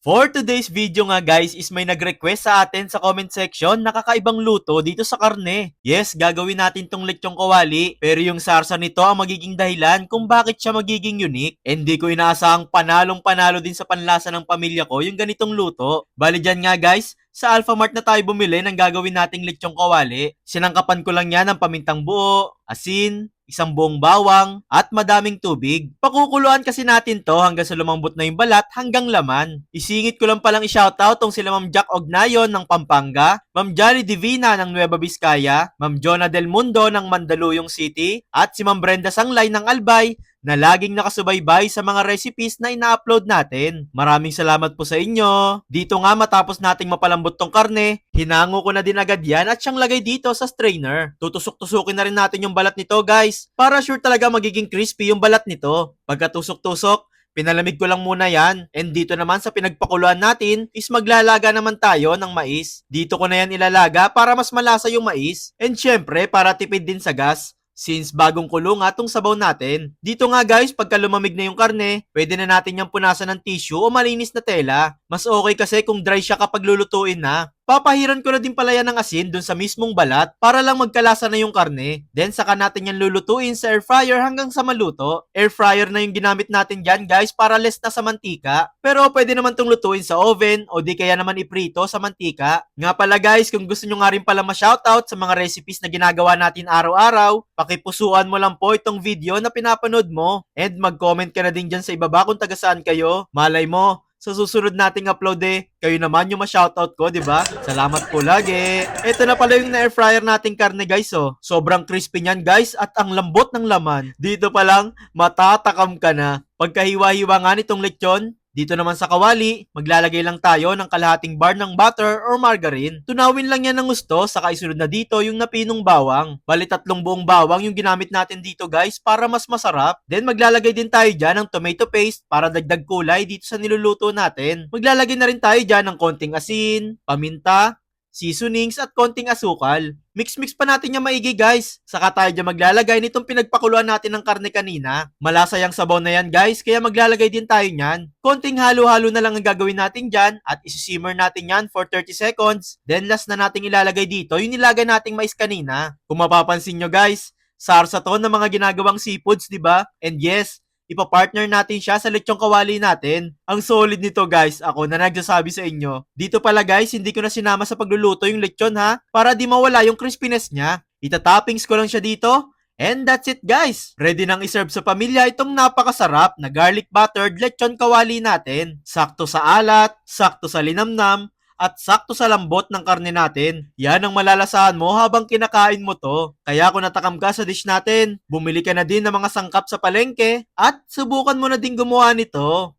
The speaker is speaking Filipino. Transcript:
For today's video nga guys is may nag-request sa atin sa comment section na kakaibang luto dito sa karne. Yes, gagawin natin tong lechong kawali pero yung sarsa nito ang magiging dahilan kung bakit siya magiging unique. Hindi ko inaasahang panalong-panalo din sa panlasa ng pamilya ko yung ganitong luto. Bali dyan nga guys, sa Alphamart na tayo bumili ng gagawin nating lechong kawali. Sinangkapan ko lang yan ng pamintang buo, asin, isang buong bawang, at madaming tubig. Pakukuluan kasi natin to hanggang sa lumambot na yung balat hanggang laman. Isingit ko lang palang i-shoutout tong sila Ma'am Jack Ognayon ng Pampanga, Ma'am Jolly Divina ng Nueva Vizcaya, Ma'am Jonah Del Mundo ng Mandaluyong City, at si Ma'am Brenda Sanglay ng Albay na laging nakasubaybay sa mga recipes na ina-upload natin. Maraming salamat po sa inyo. Dito nga matapos nating mapalambot tong karne, hinango ko na din agad yan at siyang lagay dito sa strainer. Tutusok-tusukin na rin natin yung balat nito guys, para sure talaga magiging crispy yung balat nito. Pagkatusok-tusok, pinalamig ko lang muna yan. And dito naman sa pinagpakuluan natin is maglalaga naman tayo ng mais. Dito ko na yan ilalaga para mas malasa yung mais. And syempre para tipid din sa gas. Since bagong kulo nga tong sabaw natin. Dito nga guys, pagka lumamig na yung karne, pwede na natin yung punasan ng tissue o malinis na tela. Mas okay kasi kung dry siya kapag lulutuin na. Papahiran ko na din pala yan ng asin dun sa mismong balat para lang magkalasa na yung karne. Then saka natin yan lulutuin sa air fryer hanggang sa maluto. Air fryer na yung ginamit natin dyan guys para less na sa mantika. Pero pwede naman tong lutuin sa oven o di kaya naman iprito sa mantika. Nga pala guys, kung gusto nyo nga rin pala ma-shoutout sa mga recipes na ginagawa natin araw-araw, pakipusuan mo lang po itong video na pinapanood mo. And mag-comment ka na din dyan sa ibaba kung taga saan kayo. Malay mo, sa susunod nating upload kayo naman yung ma-shoutout ko, di ba? Salamat po lagi. Ito na pala yung na-air fryer nating karne guys, oh. Sobrang crispy niyan guys at ang lambot ng laman. Dito pa lang, matatakam ka na. Pagkahiwa-hiwa nga nitong lechon, dito naman sa kawali, maglalagay lang tayo ng kalahating bar ng butter or margarine. Tunawin lang yan ng gusto, saka isunod na dito yung napinong bawang. Bali 3 buong bawang yung ginamit natin dito guys para mas masarap. Then maglalagay din tayo dyan ng tomato paste para dagdag kulay dito sa niluluto natin. Maglalagay na rin tayo dyan ng konting asin, paminta, seasonings at konting asukal. Mix-mix pa natin yung maigi guys. Saka tayo dyan maglalagay nitong pinagpakuluan natin ng karne kanina. Malasa yung sabaw na yan guys, kaya maglalagay din tayo nyan. Konting halo-halo na lang ang gagawin natin dyan at isi-simmer natin yan for 30 seconds. Then last na nating ilalagay dito yung nilagay nating mais kanina. Kung mapapansin nyo guys, sarsa to ng mga ginagawang seafoods, di ba? And yes, ipapartner natin siya sa lechong kawali natin. Ang solid nito guys, ako na nagsasabi sa inyo. Dito pala guys, hindi ko na sinama sa pagluluto yung lechon ha, para di mawala yung crispiness niya. Itatoppings ko lang siya dito. And that's it guys! Ready nang iserve sa pamilya itong napakasarap na garlic buttered lechon kawali natin. Sakto sa alat, sakto sa linamnam, at sakto sa lambot ng karne natin. Yan ang malalasahan mo habang kinakain mo to. Kaya kung natakam ka sa dish natin, bumili ka na din ng mga sangkap sa palengke at subukan mo na din gumawa nito.